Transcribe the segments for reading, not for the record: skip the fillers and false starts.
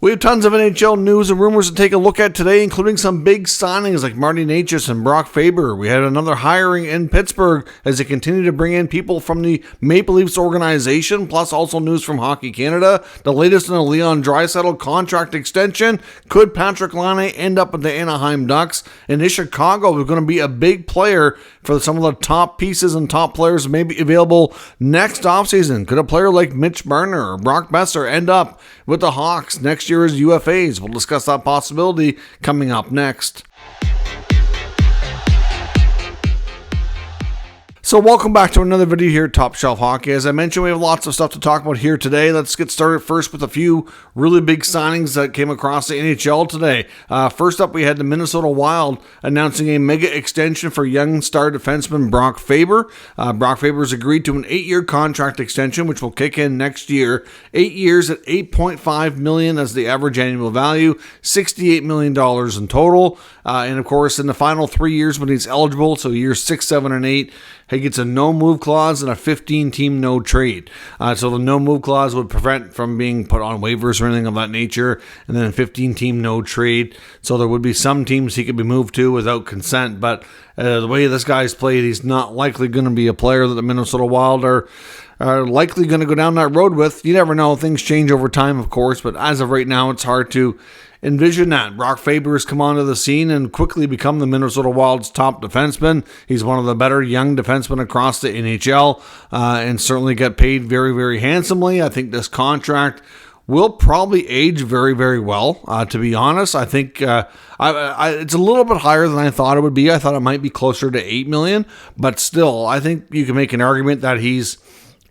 We have tons of NHL news and rumors to take a look at today, including some big signings like Marty Necas and Brock Faber. We had another hiring in Pittsburgh as they continue to bring in people from the Maple Leafs organization, plus also news from Hockey Canada. The latest in a Leon Draisaitl contract extension. Could Patrick Laine end up with the Anaheim Ducks? And is Chicago going to be a big player for some of the top pieces and top players maybe available next offseason? Could a player like Mitch Marner or Brock Besser end up with the Hawks next year as UFAs? We'll discuss that possibility coming up next. So welcome back to another video here at Top Shelf Hockey. As I mentioned, we have lots of stuff to talk about here today. Let's get started first with a few really big signings that came across the NHL today. First up, we had the Minnesota Wild announcing a mega extension for young star defenseman Brock Faber. Brock Faber has agreed to an 8-year contract extension, which will kick in next year. 8 years at $8.5 million as the average annual value, $68 million in total. And of course, in the final 3 years when he's eligible, so years 6, 7, and 8, he gets a no-move clause and a 15-team no-trade. So the no-move clause would prevent from being put on waivers or anything of that nature, and then a 15-team no-trade. So there would be some teams he could be moved to without consent, but the way this guy's played, he's not likely going to be a player that the Minnesota Wild are likely going to go down that road with. You never know. Things change over time, of course, but as of right now, it's hard to envision that. Brock Faber has come onto the scene and quickly become the Minnesota Wild's top defenseman. He's one of the better young defensemen across the NHL and certainly got paid very, very handsomely. I think this contract will probably age very, very well, to be honest. I think it's a little bit higher than I thought it would be. I thought it might be closer to $8 million, but still, I think you can make an argument that he's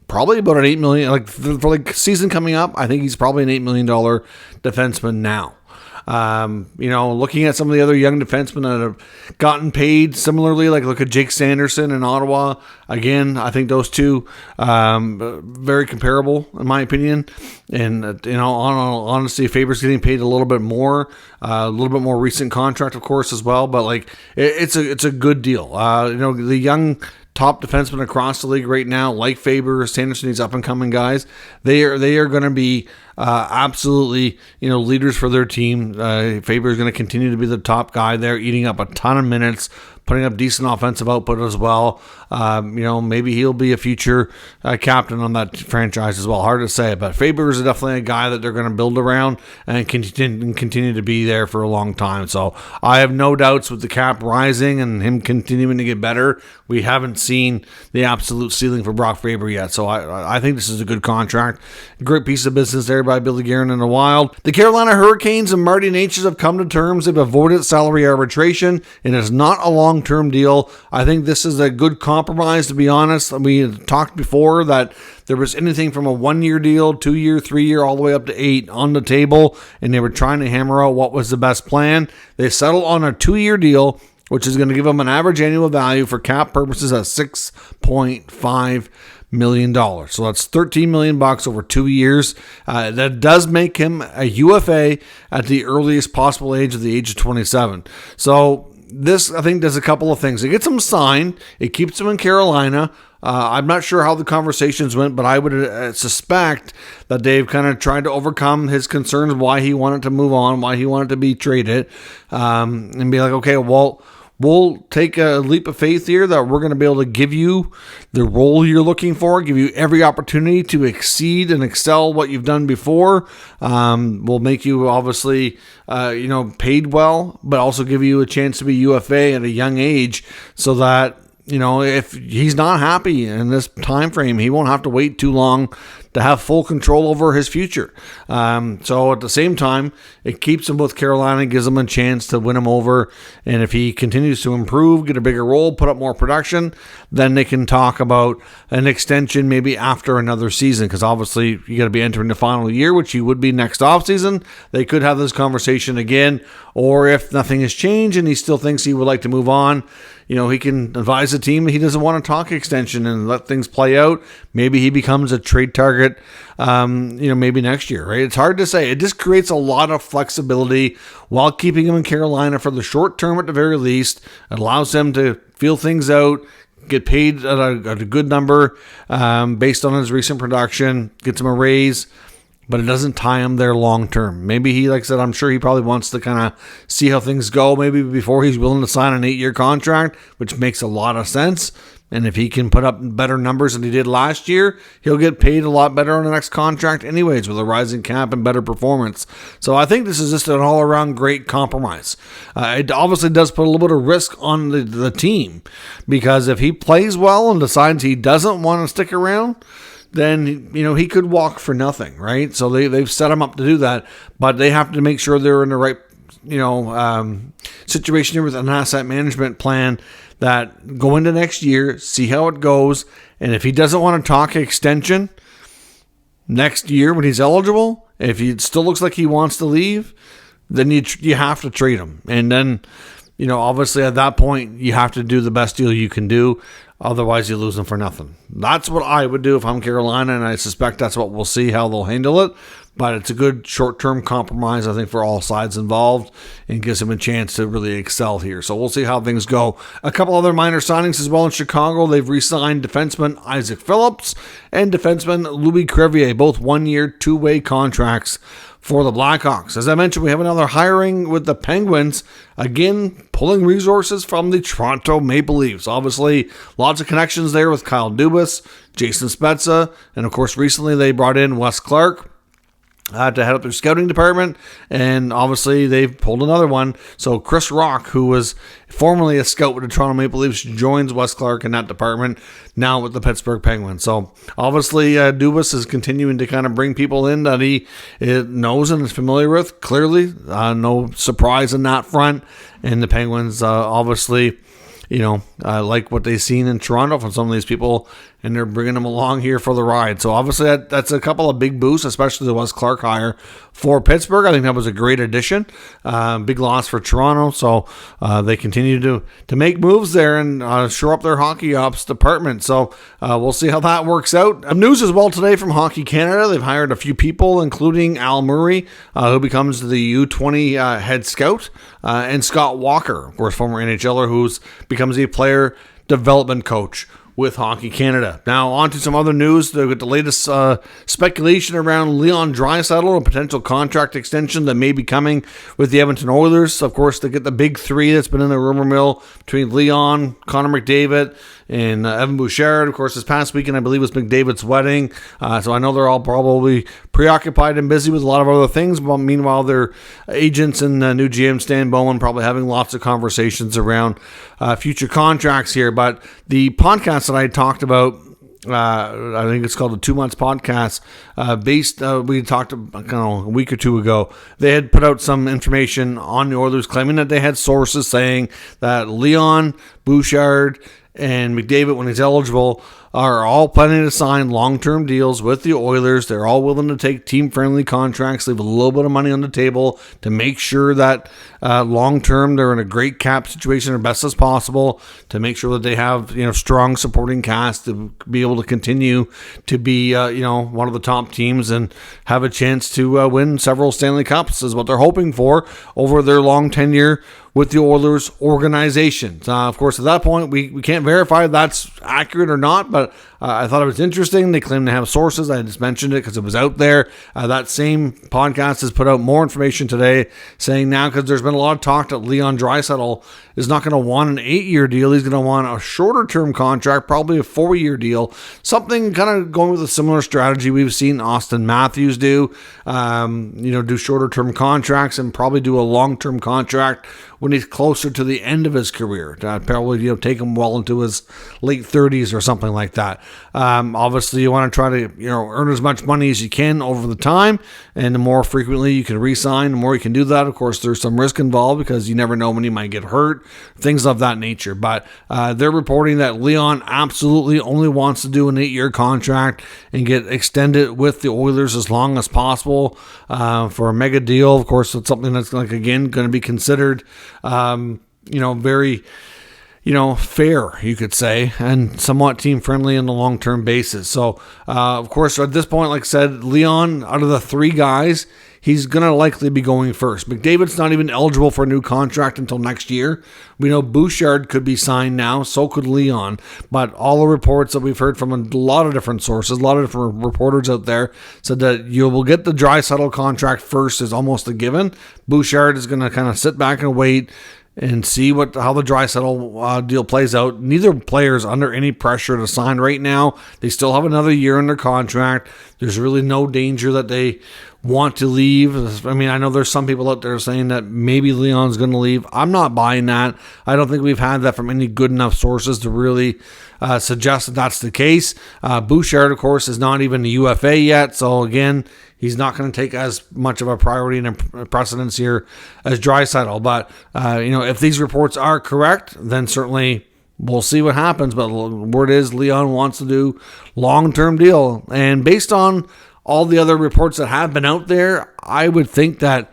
probably about an $8 million, for season coming up, I think he's probably an $8 million defenseman now. Looking at some of the other young defensemen that have gotten paid similarly, like look at Jake Sanderson in Ottawa. Again, I think those two very comparable in my opinion. And honestly, Faber's getting paid a little bit more recent contract, of course, as well. But it's a good deal. The young top defensemen across the league right now, like Faber, Sanderson, these up-and-coming guys, they are going to be absolutely leaders for their team. Faber is going to continue to be the top guy there, eating up a ton of minutes, putting up decent offensive output as well. Maybe he'll be a future captain on that franchise as well. Hard to say, but Faber is definitely a guy that they're going to build around and continue to be there for a long time. So I have no doubts with the cap rising and him continuing to get better. We haven't seen the absolute ceiling for Brock Faber yet. So I think this is a good contract. Great piece of business there by Billy Guerin in the Wild. The Carolina Hurricanes and Marty Necas have come to terms. They've avoided salary arbitration, and it's not a long-term deal. I think this is a good compromise, to be honest. We had talked before that there was anything from a 1-year deal, 2-year, 3-year, all the way up to 8 on the table, and they were trying to hammer out what was the best plan. They settled on a 2-year deal, which is going to give them an average annual value for cap purposes at $6.5 million. So that's $13 million over 2 years. That does make him a UFA at the earliest possible age of the age of 27. So this, I think, does a couple of things. It gets him signed. It keeps him in Carolina. I'm not sure how the conversations went, but I would suspect that they've kind of tried to overcome his concerns, why he wanted to move on, why he wanted to be traded, and be like, okay, well, we'll take a leap of faith here that we're going to be able to give you the role you're looking for, give you every opportunity to exceed and excel what you've done before. We'll make you obviously, paid well, but also give you a chance to be UFA at a young age so that, if he's not happy in this time frame, he won't have to wait too long to have full control over his future. So at the same time, it keeps him with Carolina, gives him a chance to win him over. And if he continues to improve, get a bigger role, put up more production, then they can talk about an extension maybe after another season. Because obviously you got to be entering the final year, which you would be next offseason. They could have this conversation again. Or if nothing has changed and he still thinks he would like to move on, he can advise the team that he doesn't want to talk extension and let things play out. Maybe he becomes a trade target, maybe next year, right? It's hard to say. It just creates a lot of flexibility while keeping him in Carolina for the short term at the very least. It allows him to feel things out, get paid at a good number based on his recent production, gets him a raise. but it doesn't tie him there long term. Maybe he, like I said, I'm sure he probably wants to kind of see how things go maybe before he's willing to sign an 8-year contract, which makes a lot of sense. And if he can put up better numbers than he did last year, he'll get paid a lot better on the next contract anyways with a rising cap and better performance. So I think this is just an all-around great compromise. It obviously does put a little bit of risk on the team, because if he plays well and decides he doesn't want to stick around, then, he could walk for nothing, right? So they've set him up to do that, but they have to make sure they're in the right situation here with an asset management plan that go into next year, see how it goes, and if he doesn't want to talk extension next year when he's eligible, if he still looks like he wants to leave, then you have to trade him. And then, obviously at that point, you have to do the best deal you can do. Otherwise, you lose him for nothing. That's what I would do if I'm Carolina, and I suspect that's what we'll see, how they'll handle it. But it's a good short-term compromise, I think, for all sides involved, and gives him a chance to really excel here. So we'll see how things go. A couple other minor signings as well in Chicago. They've re-signed defenseman Isaac Phillips and defenseman Louis Crevier, both 1-year, 2-way contracts for the Blackhawks. As I mentioned, we have another hiring with the Penguins, again, pulling resources from the Toronto Maple Leafs. Obviously, lots of connections there with Kyle Dubas, Jason Spezza, and of course, recently they brought in Wes Clark to head up their scouting department, and obviously they've pulled another one. So Chris Rock, who was formerly a scout with the Toronto Maple Leafs, joins Wes Clark in that department, now with the Pittsburgh Penguins. So obviously Dubas is continuing to kind of bring people in that he knows and is familiar with. Clearly, no surprise in that front. And the Penguins obviously, like what they've seen in Toronto from some of these people, and they're bringing them along here for the ride. So obviously that's a couple of big boosts, especially the Wes Clark hire for Pittsburgh. I think that was a great addition. Big loss for Toronto. So they continue to make moves there and shore up their hockey ops department. So we'll see how that works out. News as well today from Hockey Canada. They've hired a few people, including Al Murray, who becomes the U20 head scout, and Scott Walker, of course, former NHLer, who becomes a player development coach with Hockey Canada. Now, on to some other news. They've got the latest speculation around Leon Draisaitl, a potential contract extension that may be coming with the Edmonton Oilers. Of course, they get the big three that's been in the rumor mill between Leon, Connor McDavid, and Evan Bouchard. Of course, this past weekend, I believe, was McDavid's wedding. So I know they're all probably preoccupied and busy with a lot of other things. But meanwhile, their agents and new GM Stan Bowen probably having lots of conversations around future contracts here. But the podcast that I talked about, I think it's called the 2 Months Podcast, we talked a week or two ago. They had put out some information on the Oilers claiming that they had sources saying that Leon, Bouchard, and McDavid, when he's eligible, are all planning to sign long-term deals with the Oilers. They're all willing to take team-friendly contracts, leave a little bit of money on the table to make sure that long-term they're in a great cap situation as best as possible, to make sure that they have strong supporting cast to be able to continue to be one of the top teams and have a chance to win several Stanley Cups is what they're hoping for over their long tenure with the Oilers organization. Of course, at that point, we can't verify if that's accurate or not, but I thought it was interesting. They claim to have sources. I just mentioned it because it was out there. That same podcast has put out more information today saying now, because there's been a lot of talk that Leon Draisaitl is not going to want an 8-year deal. He's going to want a shorter term contract, probably a 4-year deal. Something kind of going with a similar strategy we've seen Austin Matthews do. Do shorter term contracts and probably do a long term contract when he's closer to the end of his career. Probably take him well into his late 30s or something like that. Obviously, you want to try to earn as much money as you can over the time, and the more frequently you can re-sign, the more you can do that. Of course, there's some risk involved because you never know when you might get hurt, things of that nature. But they're reporting that Leon absolutely only wants to do an 8-year contract and get extended with the Oilers as long as possible for a mega deal. Of course, it's something that's going to be considered very fair, you could say, and somewhat team-friendly on a long-term basis. So, of course, at this point, like I said, Leon, out of the 3 guys, he's going to likely be going first. McDavid's not even eligible for a new contract until next year. We know Bouchard could be signed now, so could Leon. But all the reports that we've heard from a lot of different sources, a lot of different reporters out there, said that you will get the Draisaitl contract first is almost a given. Bouchard is going to kind of sit back and wait and see how the Draisaitl deal plays out. Neither player is under any pressure to sign right now. They still have another year in their contract. There's really no danger that they want to leave. I mean, I know there's some people out there saying that maybe Leon's going to leave. I'm not buying that. I don't think we've had that from any good enough sources to really suggest that that's the case. Bouchard, of course, is not even a UFA yet. So again, he's not going to take as much of a priority and precedence here as Draisaitl. But, if these reports are correct, then certainly we'll see what happens. But the word is Leon wants to do long-term deal. And based on all the other reports that have been out there, I would think that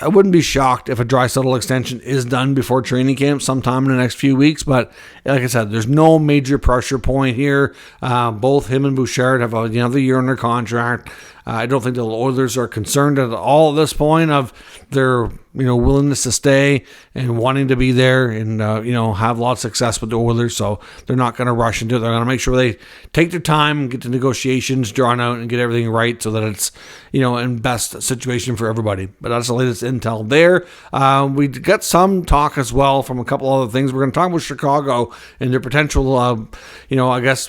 I wouldn't be shocked if a Draisaitl extension is done before training camp sometime in the next few weeks. But like I said, there's no major pressure point here. Both him and Bouchard have another year on their contract. I don't think the Oilers are concerned at all at this point of their willingness to stay and wanting to be there and have a lot of success with the Oilers. So they're not going to rush into it. They're going to make sure they take their time, get the negotiations drawn out, and get everything right so that it's in best situation for everybody. But that's the latest intel there. We got some talk as well from a couple other things. We're going to talk about Chicago and their potential,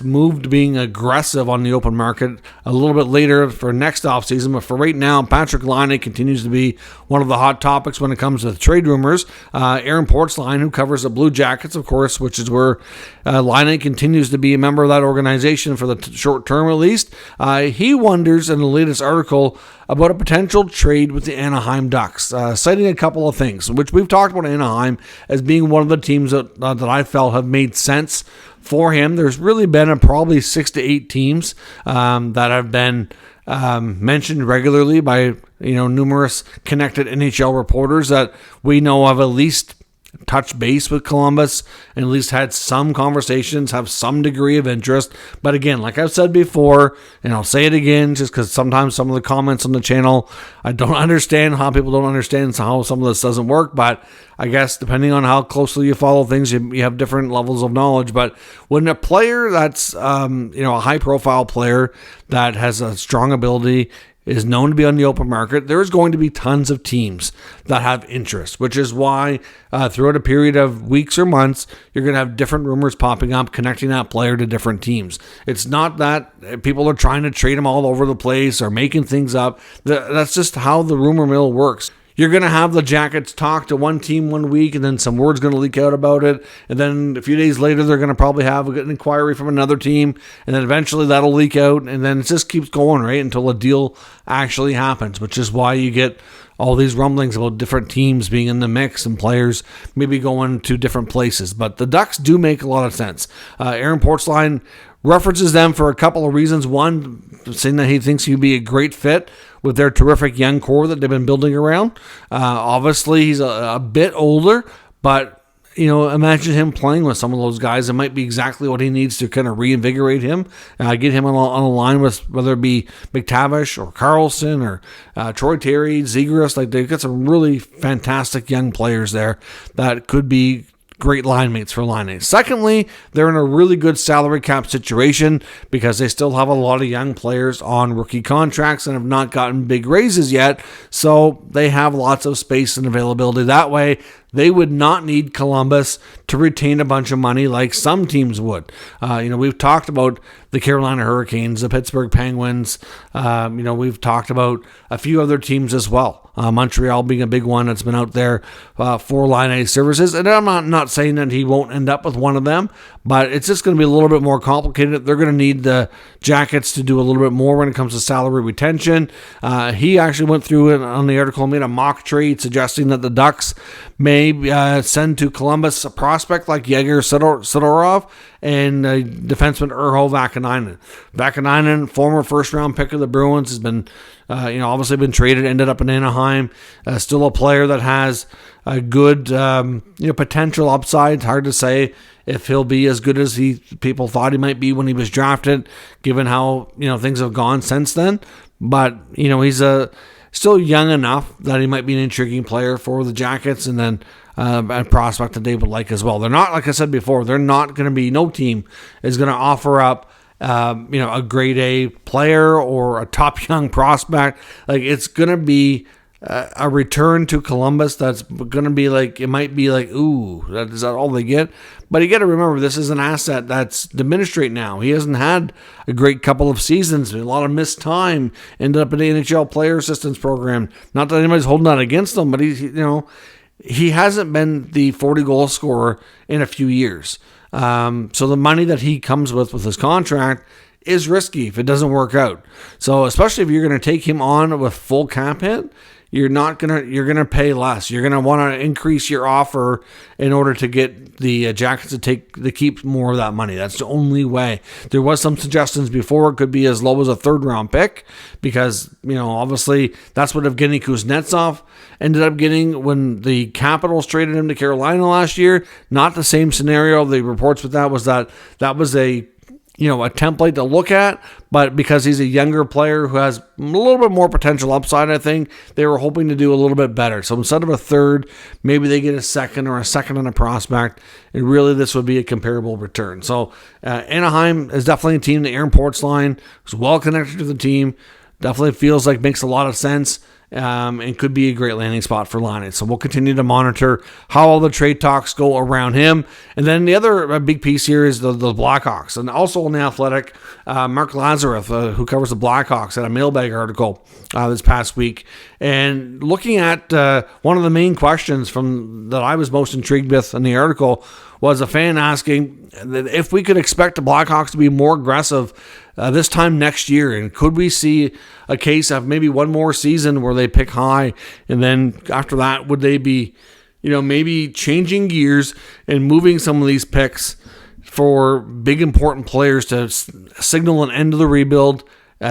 move to being aggressive on the open market a little bit later for next offseason. But for right now, Patrik Laine continues to be one of the hot topics when it comes to the trade rumors. Aaron Portzline, who covers the Blue Jackets, of course, which is where Laine continues to be a member of that organization for the short term at least. He wonders in the latest article about a potential trade with the Anaheim Ducks, citing a couple of things, which we've talked about Anaheim as being one of the teams that I felt have made sense for him. There's really been probably 6 to 8 teams that have been mentioned regularly by numerous connected NHL reporters that we know of at least touched base with Columbus and at least had some conversations, have some degree of interest. But again, like I've said before, and I'll say it again just because sometimes some of the comments on the channel, I don't understand how people don't understand how some of this doesn't work. But I guess depending on how closely you follow things, you have different levels of knowledge. But when a player that's a high profile player that has a strong ability, is known to be on the open market, there's going to be tons of teams that have interest, which is why throughout a period of weeks or months, you're going to have different rumors popping up connecting that player to different teams. It's not that people are trying to trade them all over the place or making things up. That's just how the rumor mill works. You're going to have the Jackets talk to one team one week, and then some word's going to leak out about it. And then a few days later, they're going to probably have an inquiry from another team. And then eventually that'll leak out. And then it just keeps going, right, until a deal actually happens, which is why you get all these rumblings about different teams being in the mix and players maybe going to different places. But the Ducks do make a lot of sense. Aaron Portzline references them for a couple of reasons. One, saying that he thinks he'd be a great fit with their terrific young core that they've been building around. Obviously, he's a bit older, but imagine him playing with some of those guys. It might be exactly what he needs to kind of reinvigorate him, get him on a line with whether it be McTavish or Carlson or Troy Terry, Zegras. Like, they've got some really fantastic young players there that could be great line mates for Laine. Secondly, they're in a really good salary cap situation because they still have a lot of young players on rookie contracts and have not gotten big raises yet, so they have lots of space and availability that way. They would not need Columbus to retain a bunch of money like some teams would. We've talked about the Carolina Hurricanes, the Pittsburgh Penguins. We've talked about a few other teams as well. Montreal being a big one that's been out there for Laine services. And I'm not saying that he won't end up with one of them, but it's just going to be a little bit more complicated. They're going to need the Jackets to do a little bit more when it comes to salary retention. He actually went through it on the article and made a mock trade suggesting that the Ducks may send to Columbus a prospect like Yegor Sidorov and defenseman Urho Vakanainen. Vakanainen, former first-round pick of the Bruins, has been, obviously been traded, ended up in Anaheim. Still a player that has a good, potential upside. It's hard to say if he'll be as good as people thought he might be when he was drafted, given how things have gone since then. But he's a still young enough that he might be an intriguing player for the Jackets, and then a prospect that they would like as well. They're not, like I said before, they're not going to be, no team is going to offer up a grade A player or a top young prospect. Like, it's going to be a return to Columbus that's going to be like, it might be like, ooh, is that all they get? But you got to remember, this is an asset that's diminished right now. He hasn't had a great couple of seasons, a lot of missed time, ended up in the NHL player assistance program. Not that anybody's holding that against him, but he hasn't been the 40-goal scorer in a few years. So the money that he comes with his contract is risky if it doesn't work out. So especially if you're going to take him on with full cap hit, you're going to pay less. You're going to want to increase your offer in order to get the Jackets to keep more of that money. That's the only way. There was some suggestions before it could be as low as a 3rd round pick, because, obviously that's what Evgeny Kuznetsov ended up getting when the Capitals traded him to Carolina last year. Not the same scenario. The reports with that was a template to look at, but because he's a younger player who has a little bit more potential upside, I think they were hoping to do a little bit better. So instead of a 3rd, maybe they get a 2nd or a 2nd on a prospect, and really this would be a comparable return. So Anaheim is definitely a team. The Aaron Portzline is well connected to the team. Definitely feels like makes a lot of sense. And could be a great landing spot for Laine. So we'll continue to monitor how all the trade talks go around him. And then the other big piece here is the Blackhawks. And also in The Athletic, Mark Lazarus, who covers the Blackhawks, had a mailbag article this past week. And looking at one of the main questions that I was most intrigued with in the article was a fan asking that if we could expect the Blackhawks to be more aggressive this time next year, and could we see a case of maybe one more season where they pick high, and then after that, would they be, maybe changing gears and moving some of these picks for big important players to signal an end to the rebuild,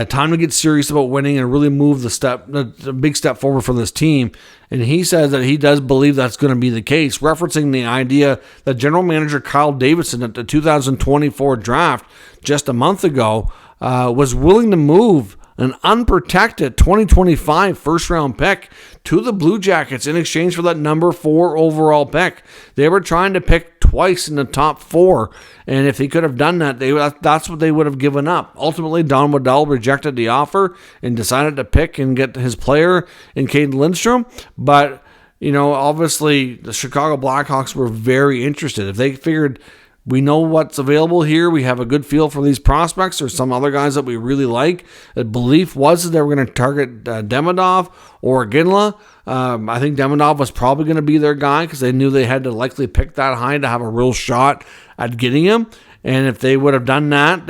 time to get serious about winning and really move the big step forward for this team. And he says that he does believe that's going to be the case, referencing the idea that general manager Kyle Davidson at the 2024 draft just a month ago was willing to move an unprotected 2025 first-round pick to the Blue Jackets in exchange for that number 4 overall pick. They were trying to pick twice in the top 4, and if they could have done that, that's what they would have given up. Ultimately, Don Waddell rejected the offer and decided to pick and get his player in Caden Lindstrom, but obviously the Chicago Blackhawks were very interested. If they figured, we know what's available here, we have a good feel for these prospects or some other guys that we really like, the belief was that they were going to target Demidov or Ginla. I think Demidov was probably going to be their guy because they knew they had to likely pick that high to have a real shot at getting him. And if they would have done that,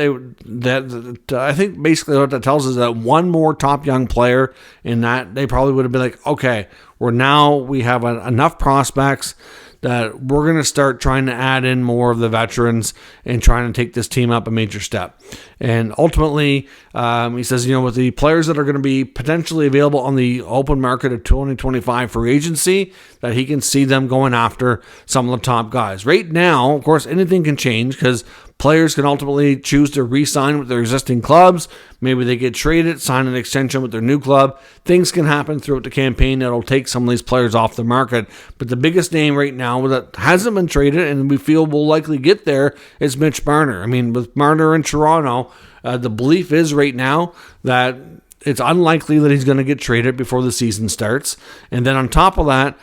I think basically what that tells us is that one more top young player in that, they probably would have been like, okay, we have enough prospects that we're going to start trying to add in more of the veterans and trying to take this team up a major step. And ultimately, he says, with the players that are going to be potentially available on the open market of 2025 free agency, that he can see them going after some of the top guys. Right now, of course, anything can change because players can ultimately choose to re-sign with their existing clubs. Maybe they get traded, sign an extension with their new club. Things can happen throughout the campaign that'll take some of these players off the market. But the biggest name right now that hasn't been traded and we feel will likely get there is Mitch Marner. I mean, with Marner in Toronto, the belief is right now that it's unlikely that he's going to get traded before the season starts. And then on top of that,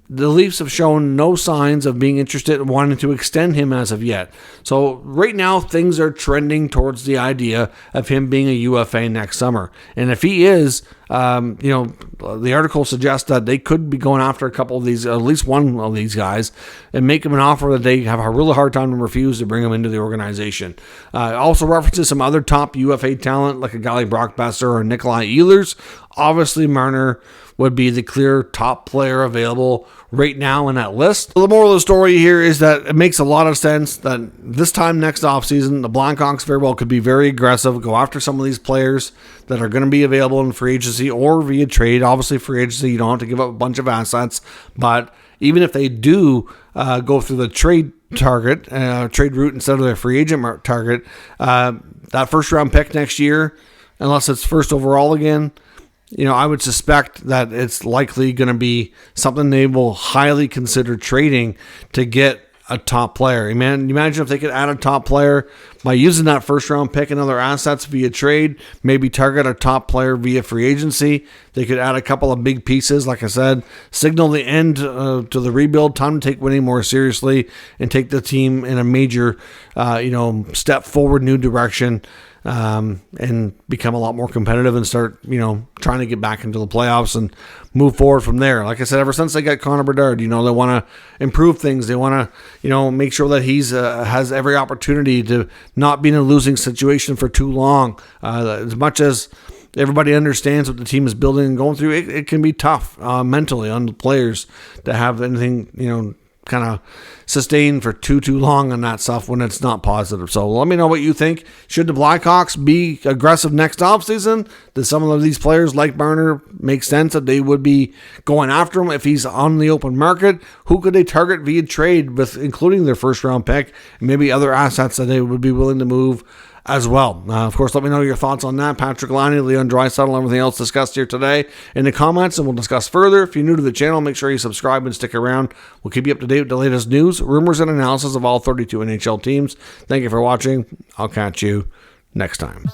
the Leafs have shown no signs of being interested in wanting to extend him as of yet. So right now, things are trending towards the idea of him being a UFA next summer. And if he is, the article suggests that they could be going after a couple of these, at least one of these guys, and make him an offer that they have a really hard time to refuse to bring him into the organization. Also references some other top UFA talent, like a guy like Brock Besser or Nikolai Ehlers. Obviously, Marner would be the clear top player available right now in that list. So the moral of the story here is that it makes a lot of sense that this time next offseason, the Blackhawks very well could be very aggressive, go after some of these players that are going to be available in free agency or via trade. Obviously, free agency, you don't have to give up a bunch of assets, but even if they do go through the trade route instead of their free agent target, that first round pick next year, unless it's first overall again, I would suspect that it's likely going to be something they will highly consider trading to get a top player. Imagine if they could add a top player by using that first round pick and other assets via trade, maybe target a top player via free agency. They could add a couple of big pieces, like I said, signal the end to the rebuild, time to take winning more seriously and take the team in a major, step forward, new direction. And become a lot more competitive and start, trying to get back into the playoffs and move forward from there. Like I said, ever since they got Connor Bedard, they want to improve things. They want to, make sure that he's has every opportunity to not be in a losing situation for too long. As much as everybody understands what the team is building and going through, it can be tough mentally on the players to have anything, kind of sustained for too long on that stuff when it's not positive. So let me know what you think. Should the Blackhawks be aggressive next offseason? Does some of these players like Marner make sense that they would be going after him if he's on the open market? Who could they target via trade with, including their first round pick and maybe other assets that they would be willing to move as well? Of course, let me know your thoughts on that. Patrick Laine, Leon Draisaitl, and everything else discussed here today in the comments, and we'll discuss further. If you're new to the channel, make sure you subscribe and stick around. We'll keep you up to date with the latest news, rumors, and analysis of all 32 NHL teams. Thank you for watching. I'll catch you next time.